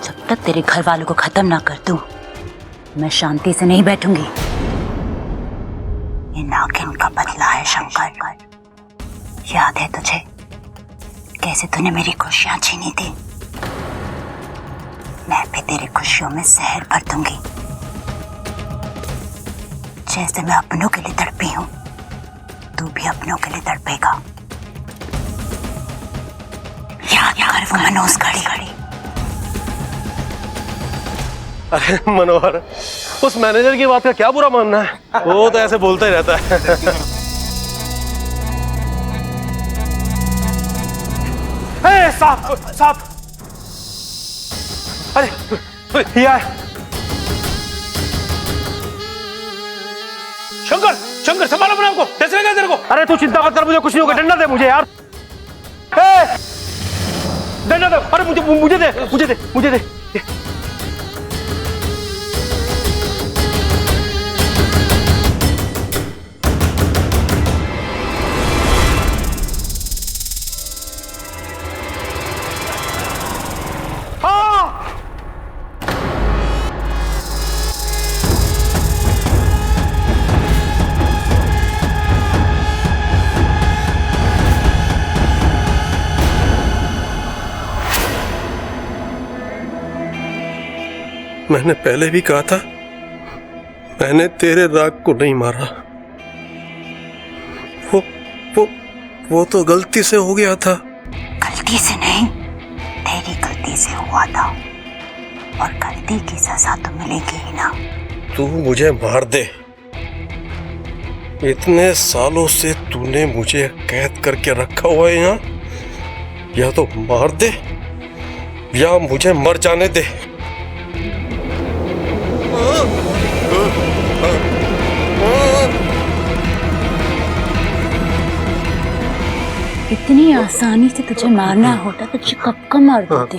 जब तक तेरे घर वालों को खत्म ना कर दूं, मैं शांति से नहीं बैठूंगी। ये नागिन का बदला है शंकर। याद है तुझे कैसे तूने मेरी खुशियां छीनी थी? मैं भी तेरी खुशियों में जहर भर दूंगी। जैसे मैं अपनों के लिए तड़पी हूं, तू भी अपनों के लिए तड़पेगा। याद कर वो मनोज घड़ी। अरे मनोहर, उस मैनेजर की बात का क्या बुरा मानना है? वो तो ऐसे बोलता ही रहता है। साहब, अरे ये आए। शंकर संभाल अपने आपको, कैसे लगा तेरे को? अरे तू चिंता मत कर, मुझे कुछ नहीं होगा। डंडा दे मुझे यार, डंडा दे। अरे मुझे दे। मैंने पहले भी कहा था, मैंने तेरे राग को नहीं मारा। वो तो गलती से हो गया था। गलती से नहीं, तेरी गलती से हुआ था, और गलती की सजा तो मिलेगी ही ना। तू मुझे मार दे, इतने सालों से तूने मुझे कैद करके रखा हुआ है यहाँ। या तो मार दे या मुझे मर जाने दे। इतनी आसानी से तुझे मारना होता तो तुझे कब का मार देती,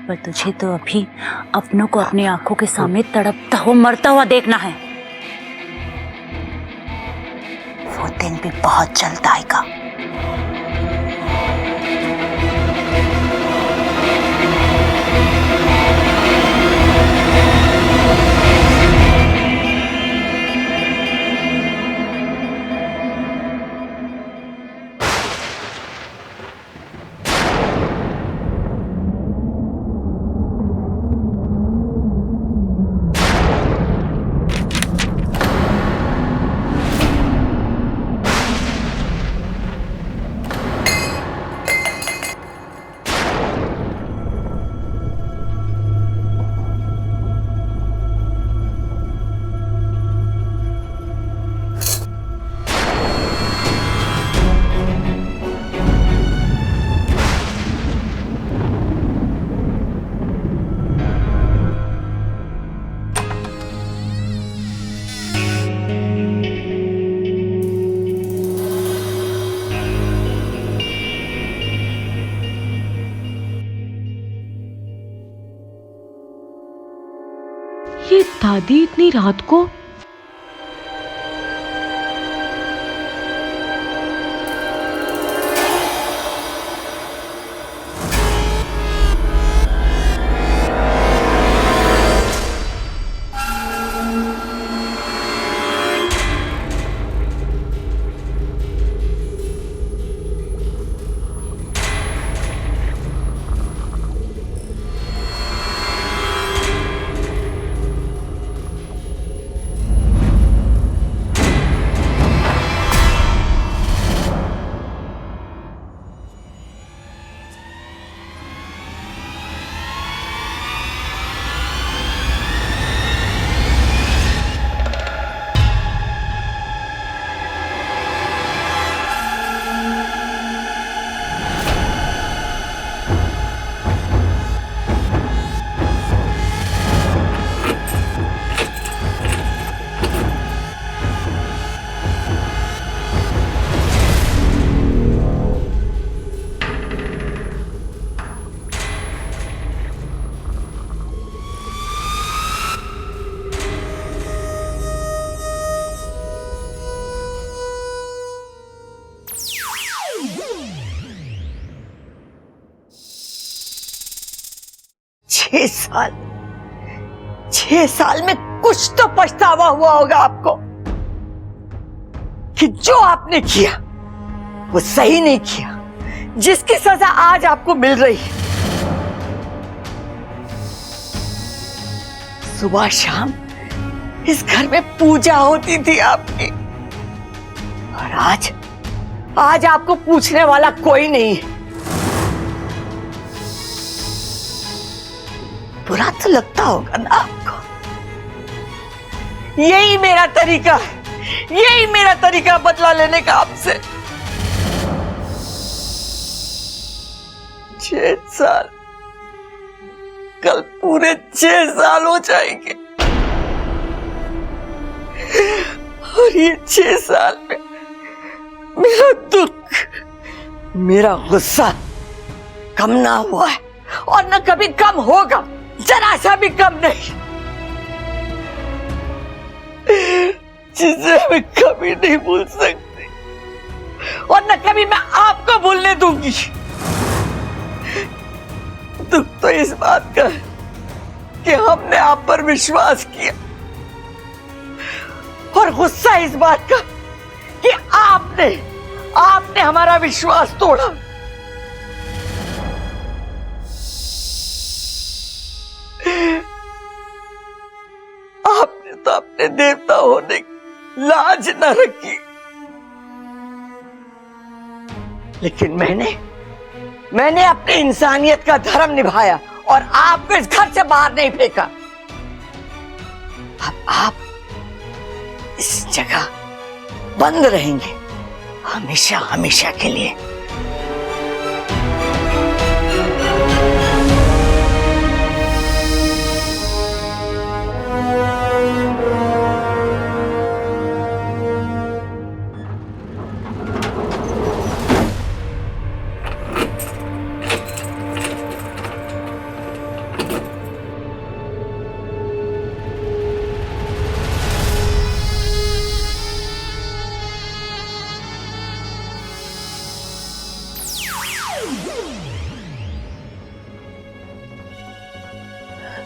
पर तुझे तो अभी अपनों को अपनी आंखों के सामने तड़पता हुआ मरता हुआ देखना है। वो दिन भी बहुत जल्द आएगा। ये दादी इतनी रात को? छह साल में कुछ तो पछतावा हुआ होगा आपको कि जो आपने किया वो सही नहीं किया, जिसकी सजा आज आपको मिल रही है। सुबह शाम इस घर में पूजा होती थी आपकी, और आज आपको पूछने वाला कोई नहीं है। बुरा तो लगता होगा ना आपको। यही मेरा तरीका है, यही मेरा तरीका बदला लेने का आपसे। 6 साल, कल पूरे 6 साल हो जाएंगे, और ये 6 साल में मेरा दुख, मेरा गुस्सा कम ना हुआ है, और न कभी कम होगा, जरा सा भी कम नहीं, जिसे मैं कभी नहीं भूल सकती, और न कभी मैं आपको भूलने दूंगी। दुख तो इस बात का है कि हमने आप पर विश्वास किया, और गुस्सा इस बात का कि आपने हमारा विश्वास तोड़ा। आपने तो अपने देवता होने की लाज न रखी, लेकिन मैंने अपनी इंसानियत का धर्म निभाया और आपको इस घर से बाहर नहीं फेंका। अब आप इस जगह बंद रहेंगे हमेशा हमेशा के लिए।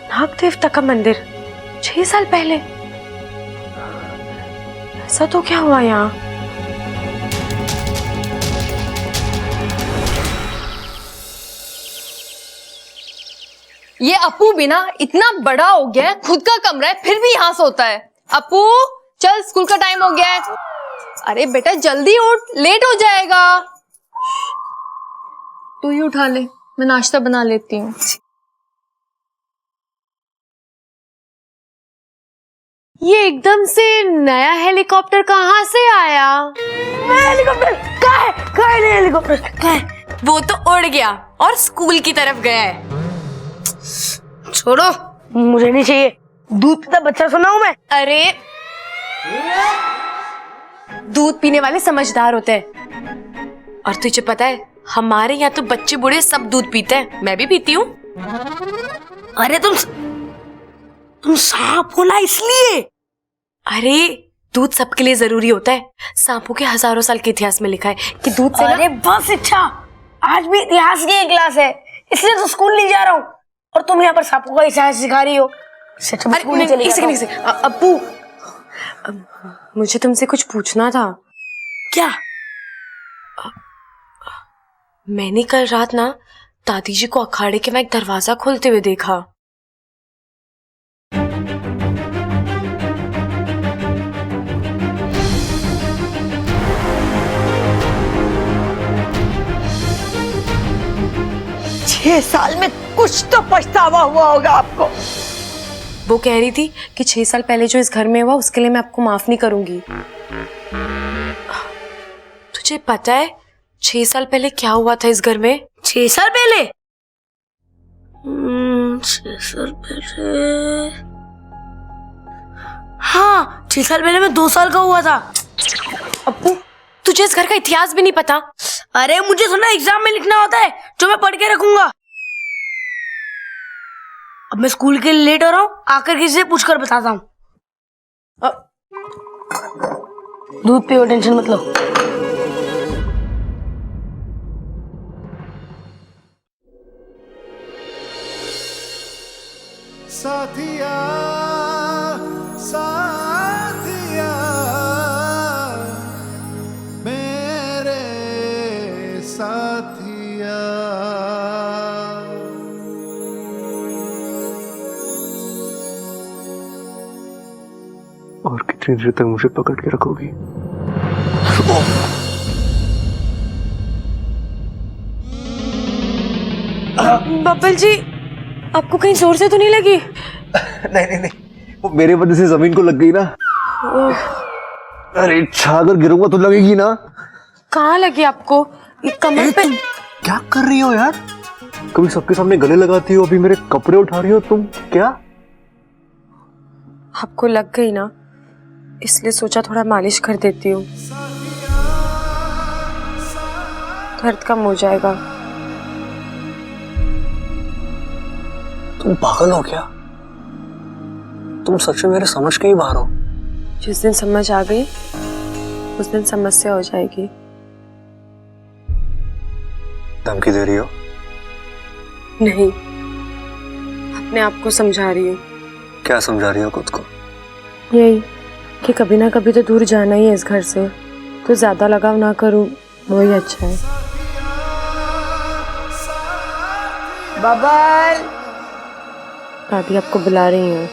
नाग देवता का मंदिर 6 साल पहले, ऐसा तो क्या हुआ यहाँ? ये अपू भी ना इतना बड़ा हो गया है, खुद का कमरा है फिर भी यहाँ सोता है। अपू चल, स्कूल का टाइम हो गया है। अरे बेटा जल्दी उठ, लेट हो जाएगा। तू ही उठा ले, मैं नाश्ता बना लेती हूँ। ये एकदम से नया हेलीकॉप्टर कहाँ से आया? हेलीकॉप्टर कहाँ है हेलीकॉप्टर कहाँ है? वो तो उड़ गया और स्कूल की तरफ गया है। छोड़ो, मुझे नहीं चाहिए। दूध पीता बच्चा सुना हूं मैं। अरे दूध पीने वाले समझदार होते हैं, और तुझे पता है हमारे यहाँ तो बच्चे बूढ़े सब दूध पीते हैं, मैं भी पीती हूँ। अरे तुम सांप हो ना इसलिए। अरे दूध सबके लिए जरूरी होता है। सांपों के हजारों साल के इतिहास में लिखा है कि दूध से अरे बस इच्छा, आज भी इतिहास की एक क्लास है, इसलिए तो स्कूल नहीं जा रहा हूँ, और तुम यहाँ पर सांपों का इतिहास सिखा रही हो। अब्बू मुझे तुमसे कुछ पूछना था। क्या? मैंने कल रात ना दादी जी को अखाड़े के में एक दरवाजा खोलते हुए देखा। छह साल में कुछ तो पछतावा हुआ होगा आपको। वो कह रही थी कि 6 साल पहले जो इस घर में हुआ उसके लिए मैं आपको माफ नहीं करूंगी। तुझे पता है 6 साल पहले क्या हुआ था इस घर में? 6 साल पहले? 6 साल पहले, हाँ 6 साल पहले मैं 2 साल का हुआ था। अप्पू तुझे इस घर का इतिहास भी नहीं पता? अरे मुझे थोड़ा एग्जाम में लिखना होता है जो मैं पढ़ के रखूंगा। अब मैं स्कूल के लिए लेट हो रहा हूँ, आकर किसी से पूछकर बताता हूँ। दूध पियो, टेंशन मत लो। साथिया साथिया मेरे साथिया। और कितनी देर तक मुझे पकड़ के रखोगी? बब्बल जी, आपको कहीं जोर से तो नहीं लगी? नहीं, वो मेरे वजह से जमीन को लग गई ना। अरे अगर गिरूंगा तो लगेगी ना। कहाँ लगी आपको? ये कमर पे? क्या कर रही हो यार? कभी सबके सामने गले लगाती हो, अभी मेरे कपड़े उठा रही हो तुम। क्या आपको लग गई ना, इसलिए सोचा थोड़ा मालिश कर देती हूँ, दर्द कम हो जाएगा। तुम पागल हो क्या? तुम सच में मेरे समझ के ही बाहर हो। जिस दिन समझ आ गई उस दिन समस्या हो जाएगी। धमकी दे रही हो? नहीं, अपने आप को समझा रही हूँ। क्या समझा रही हो खुद को? यही कि कभी ना कभी तो दूर जाना ही है इस घर से, तो ज्यादा लगाव ना करूँ वही अच्छा है। बबल, दादी आपको बुला रही हूँ।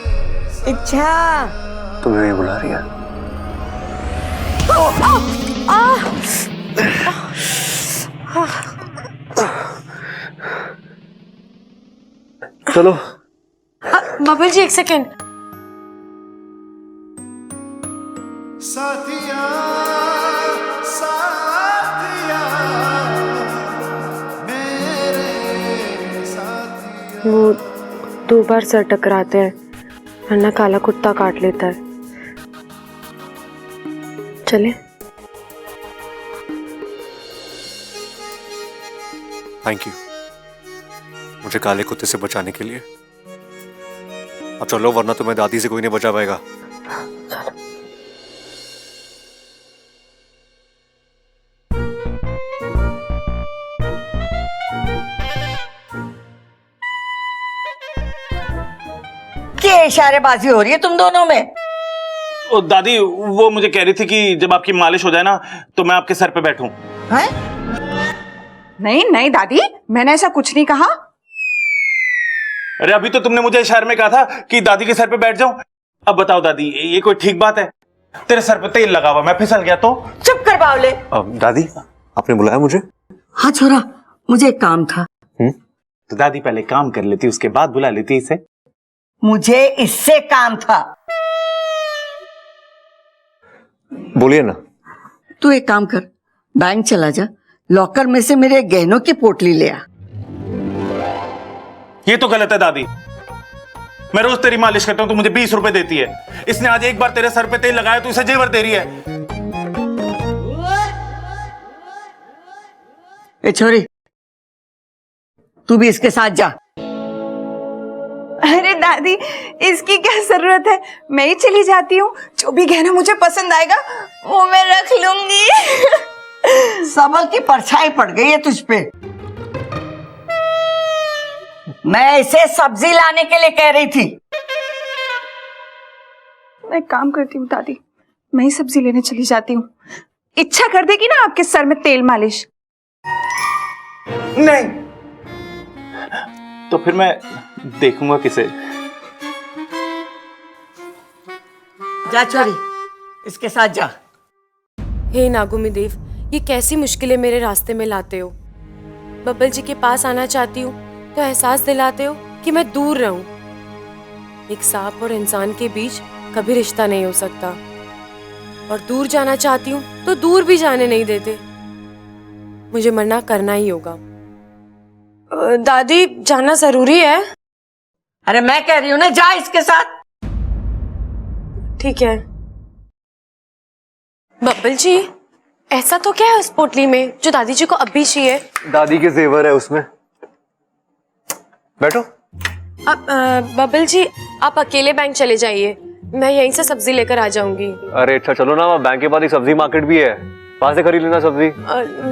इच्छा, तुम्हें नहीं बुला रही है? चलो। बबल जी, एक सेकेंड। साथिया साथिया मेरे साथिया। वो 2 बार सर टकराते हैं, वरना काला कुत्ता काट लेता है। चले? थैंक यू मुझे काले कुत्ते से बचाने के लिए। अब चलो, वरना तुम्हें दादी से कोई नहीं बचा पाएगा। क्या इशारेबाजी हो रही है तुम दोनों में? ओ दादी, वो मुझे कह रही थी कि जब आपकी मालिश हो जाए ना तो मैं आपके सर पे बैठूं। हैं? नहीं नहीं दादी, मैंने ऐसा कुछ नहीं कहा। अरे अभी तो तुमने मुझे इशारे में कहा था कि दादी के सर पे बैठ जाऊं। अब बताओ दादी, ये कोई ठीक बात है? तेरे सर पे तेल लगा हुआ, मैं फिसल गया तो? चुप कर बावले। दादी, आपने बुलाया मुझे? हाँ छोरा, मुझे एक काम था। तो दादी पहले काम कर लेती, उसके बाद बुला लेती इसे। मुझे इससे काम था। बोलिए ना। तू एक काम कर, बैंक चला जा, लॉकर में से मेरे गहनों की पोटली ले आ। ये तो गलत है दादी। मैं रोज तेरी मालिश करता हूं तो मुझे 20 रुपए देती है। इसने आज एक बार तेरे सर पे तेल लगाया तो इसे जेवर दे रही है। ए छोरी, तू भी इसके साथ जा। अरे दादी, इसकी क्या जरूरत है, मैं ही चली जाती हूँ। जो भी गहना मुझे पसंद आएगा वो मैं रख लूंगी। सबल की परछाई पड़ गई है तुझ पे। मैं इसे सब्जी लाने के लिए कह रही थी। मैं काम करती हूँ दादी, मैं ही सब्जी लेने चली जाती हूँ। इच्छा कर देगी ना आपके सर में तेल मालिश? नहीं तो फिर मैं देखूंगा किसे। जा छोरी, इसके साथ जा। हे नागुमी देव, ये कैसी मुश्किलें मेरे रास्ते में लाते हो। बब्बल जी के पास आना चाहती हूँ तो एहसास दिलाते हो कि मैं दूर रहूं। एक सांप और इंसान के बीच कभी रिश्ता नहीं हो सकता, और दूर जाना चाहती हूँ तो दूर भी जाने नहीं देते। मुझे मना करना ही होगा। दादी, जाना जरूरी है? अरे मैं कह रही हूँ ना, जा इसके साथ। ठीक है। बब्बल जी, ऐसा तो क्या है उस पोटली में जो दादी जी को अब भी चाहिए? दादी के जेवर है उसमें। बैठो। अब बब्बल जी, आप अकेले बैंक चले जाइए, मैं यहीं से सब्जी लेकर आ जाऊंगी। अरे अच्छा चलो ना, बैंक के पास एक सब्जी मार्केट भी है, वहां से खरीद लेना सब्जी।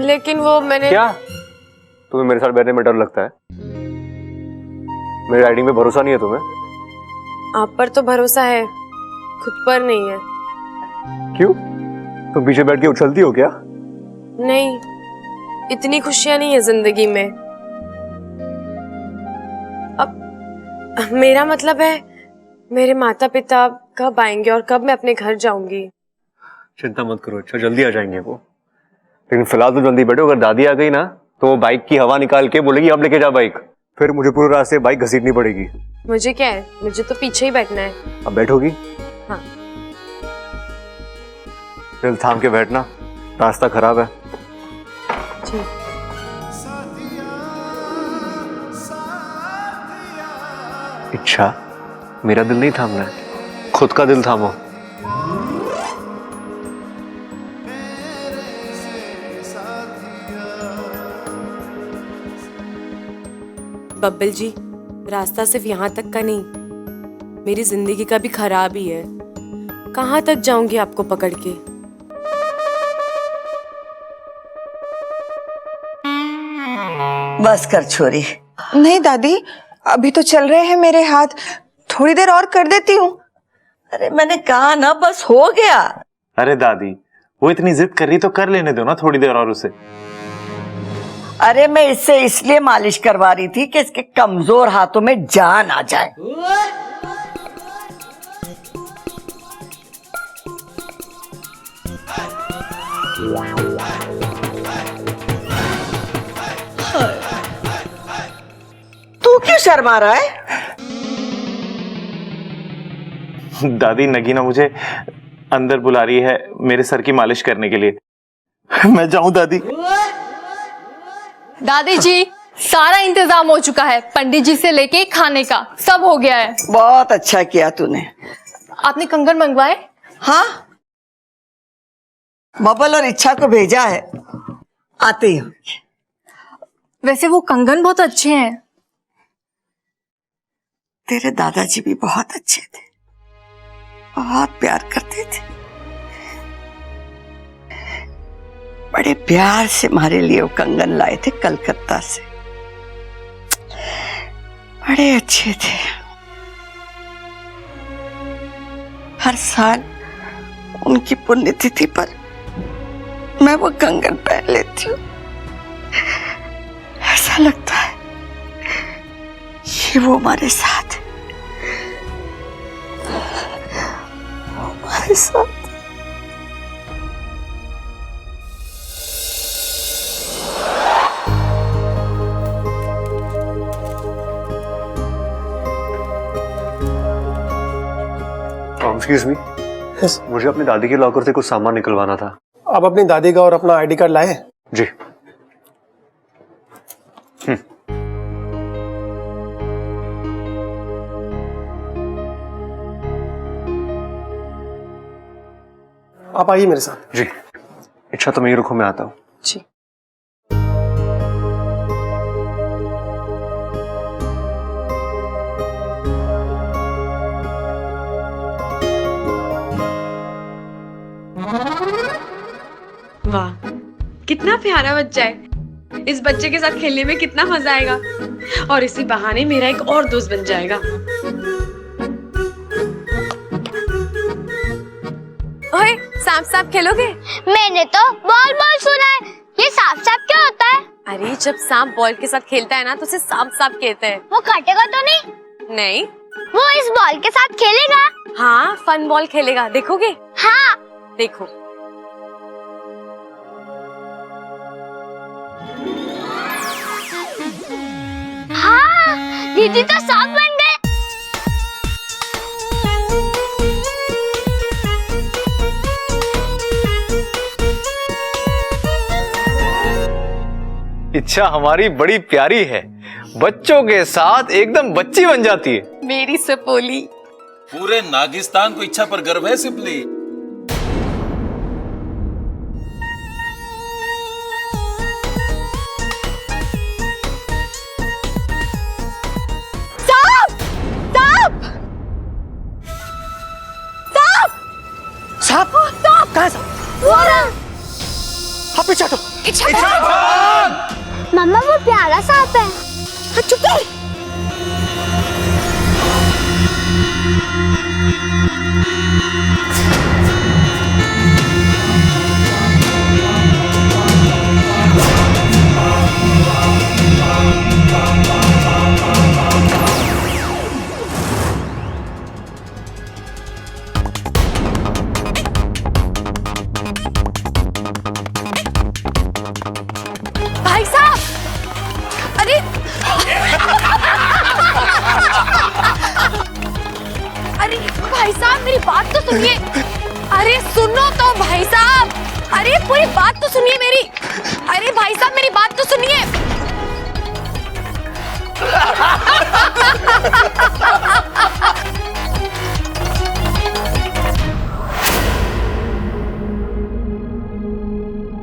लेकिन वो मैंने। क्या तुम्हें मेरे साथ बैठने में डर लगता है? मेरी राइडिंग में भरोसा नहीं है तुम्हें? आप पर तो भरोसा है, खुद पर नहीं है। क्यों? तुम पीछे बैठ के उछलती हो क्या? नहीं, इतनी खुशियां नहीं है जिंदगी में। अब मेरा मतलब है, मेरे माता पिता कब आएंगे और कब मैं अपने घर जाऊंगी। चिंता मत करो, अच्छा जल्दी आ जाएंगे वो। लेकिन फिलहाल तो जल्दी बैठो, अगर दादी आ गई ना तो वो बाइक की हवा निकाल के बोलेगी अब लेके जा बाइक, फिर मुझे पूरे रास्ते बाइक घसीटनी पड़ेगी। मुझे क्या है, मुझे तो पीछे ही बैठना है। अब बैठोगी? हाँ। दिल थाम के बैठना, रास्ता खराब है। जी। इच्छा, मेरा दिल नहीं थामना है, खुद का दिल थामो। बब्बल जी, रास्ता सिर्फ यहाँ तक का नहीं, मेरी जिंदगी का भी खराब ही है। कहाँ तक जाऊंगी आपको पकड़ के? बस कर छोरी। नहीं दादी, अभी तो चल रहे हैं मेरे हाथ, थोड़ी देर और कर देती हूँ। अरे मैंने कहा ना, बस हो गया। अरे दादी, वो इतनी जिद कर रही तो कर लेने दो ना थोड़ी देर और उसे। अरे मैं इससे इसलिए मालिश करवा रही थी कि इसके कमजोर हाथों में जान आ जाए। तू क्यों शर्मा रहा है? दादी, नगीना मुझे अंदर बुला रही है मेरे सर की मालिश करने के लिए। मैं जाऊं दादी? दादी जी, सारा इंतजाम हो चुका है, पंडित जी से लेके खाने का सब हो गया है। बहुत अच्छा किया तूने। आपने कंगन मंगवाए? हाँ, बबल और इच्छा को भेजा है, आते ही होंगे। वैसे वो कंगन बहुत अच्छे हैं। तेरे दादाजी भी बहुत अच्छे थे, बहुत प्यार करते थे। बड़े प्यार से हमारे लिए वो कंगन लाए थे कलकत्ता से, बड़े अच्छे थे। हर साल उनकी पुण्यतिथि पर मैं वो कंगन पहन लेती हूँ। ऐसा लगता है कि वो हमारे साथ है, हमारे साथ। एक्सक्यूज मी, मुझे अपनी दादी के लॉकर से कुछ सामान निकलवाना था। आप अपनी दादी का और अपना आईडी कार्ड लाए? जी। आप आइए मेरे साथ। जी। इच्छा तो मैं रुको, मैं आता हूँ। जी। वाह, कितना प्यारा बच्चा है। इस बच्चे के साथ खेलने में कितना मजा आएगा, और इसी बहाने मेरा एक और दोस्त बन जाएगा। ओए, सांप सांप खेलोगे? मैंने तो बॉल बॉल सुना है, ये सांप सांप क्या होता है? अरे, जब सांप बॉल के साथ खेलता है ना तो उसे सांप सांप कहते हैं। वो काटेगा तो नहीं? नहीं। वो इस बॉल के साथ खेलेगा? हाँ, फन बॉल खेलेगा, देखोगे? हाँ। देखो। हाँ, दीदी तो सांप बन गए। इच्छा हमारी बड़ी प्यारी है, बच्चों के साथ एकदम बच्ची बन जाती है। मेरी सपोली। पूरे नागिस्तान को इच्छा पर गर्व है सिपली। सांप? कहाँ सांप? हाँ, पीछे हटो। मम्मा, वो प्यारा सांप है। चुप कर। सुनिए। अरे सुनो तो भाई साहब, अरे पूरी बात तो सुनिए मेरी। अरे भाई साहब मेरी बात तो सुनिए।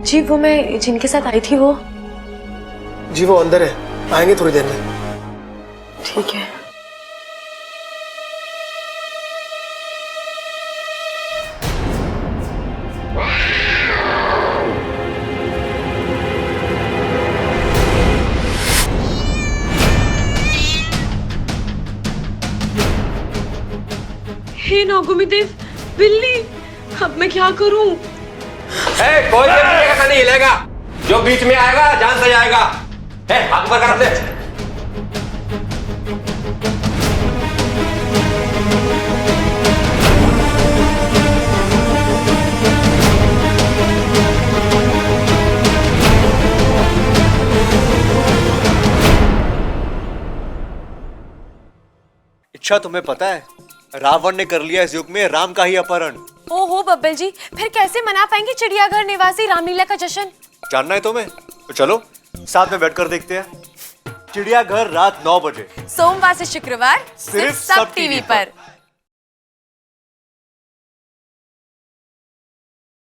जी वो मैं जिनके साथ आई थी वो। जी वो अंदर है, आएंगे थोड़ी देर में। ठीक है। हे नागुमी देव, बिल्ली, अब मैं क्या करूं? कोई का नहीं हिलेगा, जो बीच में आएगा जान से जाएगा। हाथ ऊपर कर दे। इच्छा तुम्हें पता है, रावण ने कर लिया इस युग में राम का ही अपहरण। ओहो बब्बल जी, फिर कैसे मना पाएंगे चिड़ियाघर निवासी रामलीला का जश्न? जानना है तुम्हें? तो चलो साथ में बैठकर देखते हैं। चिड़ियाघर रात 9 बजे, सोमवार से शुक्रवार सिर्फ सब टीवी पर।